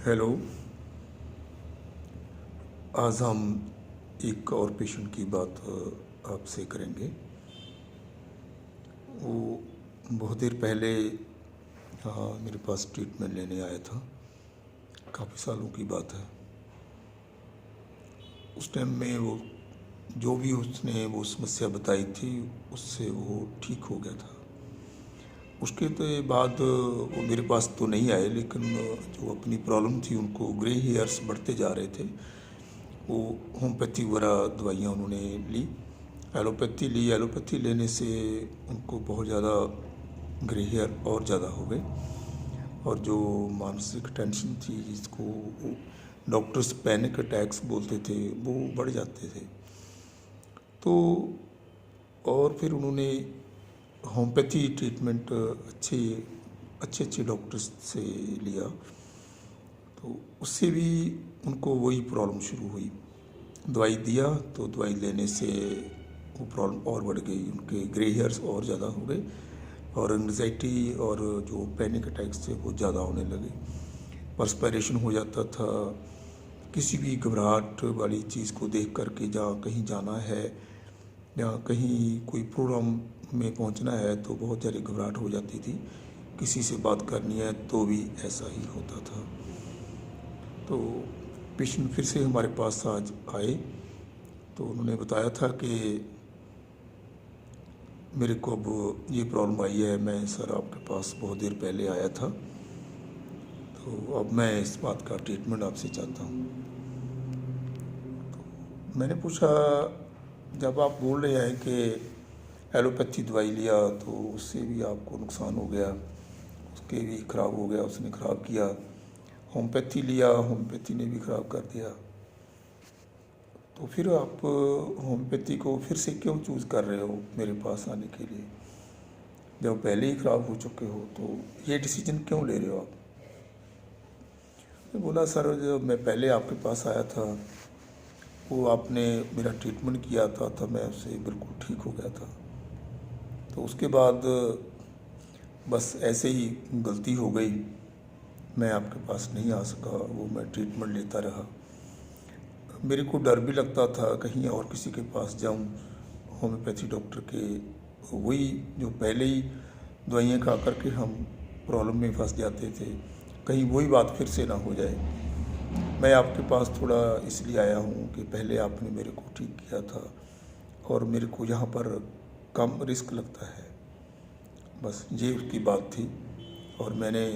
Hello. आज हम एक और पेशेंट की बात आपसे करेंगे। वो बहुत देर पहले मेरे पास ट्रीटमेंट लेने आया था। काफ़ी सालों की बात है। उस टाइम में वो जो भी उसने वो समस्या बताई थी उससे वो ठीक हो गया था। उसके तो बाद वो मेरे पास तो नहीं आए, लेकिन जो अपनी प्रॉब्लम थी, उनको ग्रे हेयर्स बढ़ते जा रहे थे। वो होम्योपैथी वगैरह दवाइयाँ उन्होंने ली, एलोपैथी लेने से उनको बहुत ज़्यादा ग्रे हेयर और ज़्यादा हो गए। और जो मानसिक टेंशन थी, जिसको डॉक्टर्स पैनिक अटैक्स बोलते थे, वो बढ़ जाते थे। तो और फिर उन्होंने होम्योपैथी ट्रीटमेंट अच्छे अच्छे डॉक्टर्स से लिया, तो उससे भी उनको वही प्रॉब्लम शुरू हुई। दवाई दिया तो दवाई लेने से वो प्रॉब्लम और बढ़ गई, उनके ग्रे हेयर्स और ज़्यादा हो गए और एंग्जाइटी और जो पैनिक अटैक्स थे वो ज़्यादा होने लगे। पर्सपिरेशन हो जाता था। किसी भी घबराहट वाली चीज़ को देख करके, जहाँ कहीं जाना है या कहीं कोई प्रोग्राम में पहुंचना है, तो बहुत ज़्यादा घबराहट हो जाती थी। किसी से बात करनी है तो भी ऐसा ही होता था। तो पेशेंट फिर से हमारे पास आज आए, तो उन्होंने बताया था कि मेरे को अब ये प्रॉब्लम आई है, मैं सर आपके पास बहुत देर पहले आया था, तो अब मैं इस बात का ट्रीटमेंट आपसे चाहता हूँ। मैंने पूछा, जब आप बोल रहे हैं कि एलोपैथी दवाई लिया तो उससे भी आपको नुकसान हो गया, उसके भी ख़राब हो गया, उसने ख़राब किया, होम्योपैथी लिया, होम्योपैथी ने भी ख़राब कर दिया, तो फिर आप होम्योपैथी को फिर से क्यों चूज़ कर रहे हो मेरे पास आने के लिए? जब पहले ही ख़राब हो चुके हो तो ये डिसीजन क्यों ले रहे हो आप? मैं बोला, सर जब मैं पहले आपके पास आया था, वो आपने मेरा ट्रीटमेंट किया था, तब मैं उससे बिल्कुल ठीक हो गया था। तो उसके बाद बस ऐसे ही गलती हो गई, मैं आपके पास नहीं आ सका, वो मैं ट्रीटमेंट लेता रहा। मेरे को डर भी लगता था कहीं और किसी के पास जाऊं, होम्योपैथी डॉक्टर के, वही जो पहले ही दवाइयाँ खा करके हम प्रॉब्लम में फंस जाते थे, कहीं वही बात फिर से ना हो जाए। मैं आपके पास थोड़ा इसलिए आया हूँ कि पहले आपने मेरे को ठीक किया था और मेरे को यहाँ पर कम रिस्क लगता है, बस ये उसकी बात थी। और मैंने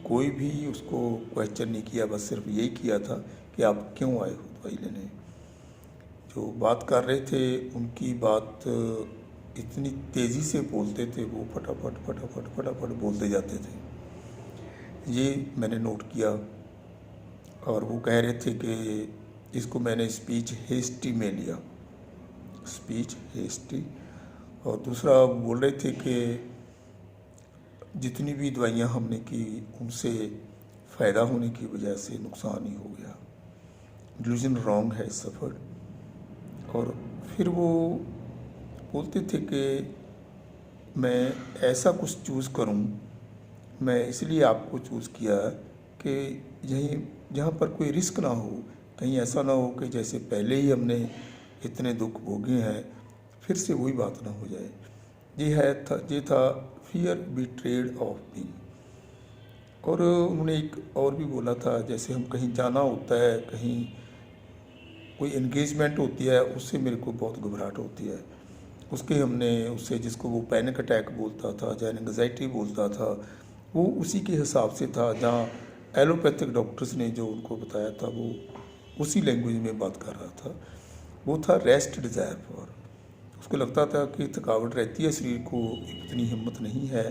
कोई भी उसको क्वेश्चन नहीं किया, बस सिर्फ यही किया था कि आप क्यों आए हो दवाई लेने। जो बात कर रहे थे उनकी बात इतनी तेज़ी से बोलते थे, वो फटाफट फटाफट फटाफट बोलते जाते थे, ये मैंने नोट किया। और वो कह रहे थे कि इसको मैंने स्पीच हेस्टी में लिया, स्पीच हेस्टी। और दूसरा बोल रहे थे कि जितनी भी दवाइयाँ हमने की, उनसे फ़ायदा होने की बजाय से नुकसान ही हो गया। डिल्यूजन रॉन्ग है सफ़र्ड। और फिर वो बोलते थे कि मैं ऐसा कुछ चूज़ करूं, मैं इसलिए आपको चूज़ किया कि यहीं जहाँ पर कोई रिस्क ना हो, कहीं ऐसा ना हो कि जैसे पहले ही हमने इतने दुख भोगे हैं, फिर से वही बात ना हो जाए। ये था फियर बिट्रेड ऑफ मी। और उन्होंने एक और भी बोला था, जैसे हम कहीं जाना होता है, कहीं कोई एंगेजमेंट होती है, उससे मेरे को बहुत घबराहट होती है। उससे जिसको वो पैनिक अटैक बोलता था, या एंग्जाइटी बोलता था, वो उसी के हिसाब से था। जहाँ एलोपैथिक डॉक्टर्स ने जो उनको बताया था, वो उसी लैंग्वेज में बात कर रहा था। वो था रेस्ट डिज़ायर फॉर। उसको लगता था कि थकावट रहती है शरीर को, इतनी हिम्मत नहीं है,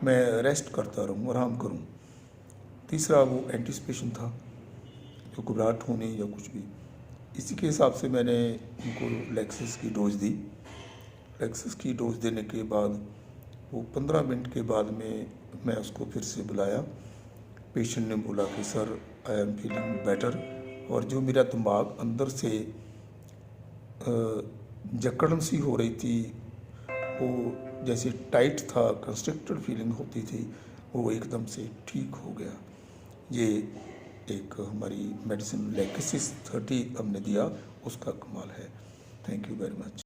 मैं रेस्ट करता रहूँ, आराम करूँ। तीसरा वो एंटिसिपेशन था, जो घबराहट होने या कुछ भी। इसी के हिसाब से मैंने उनको लेक्सिस की डोज दी। लेक्सिस की डोज देने के बाद वो 15 मिनट के बाद में मैं उसको फिर से बुलाया। पेशेंट ने बोला कि sir, I am feeling better. और जो मेरा दिमाग अंदर से जकड़न सी हो रही थी, वो जैसे टाइट था, कंस्ट्रिक्टेड फीलिंग होती थी, वो एकदम से ठीक हो गया। ये एक हमारी मेडिसिन लेक्सिस 30 हमने दिया, उसका कमाल है। Thank you very much.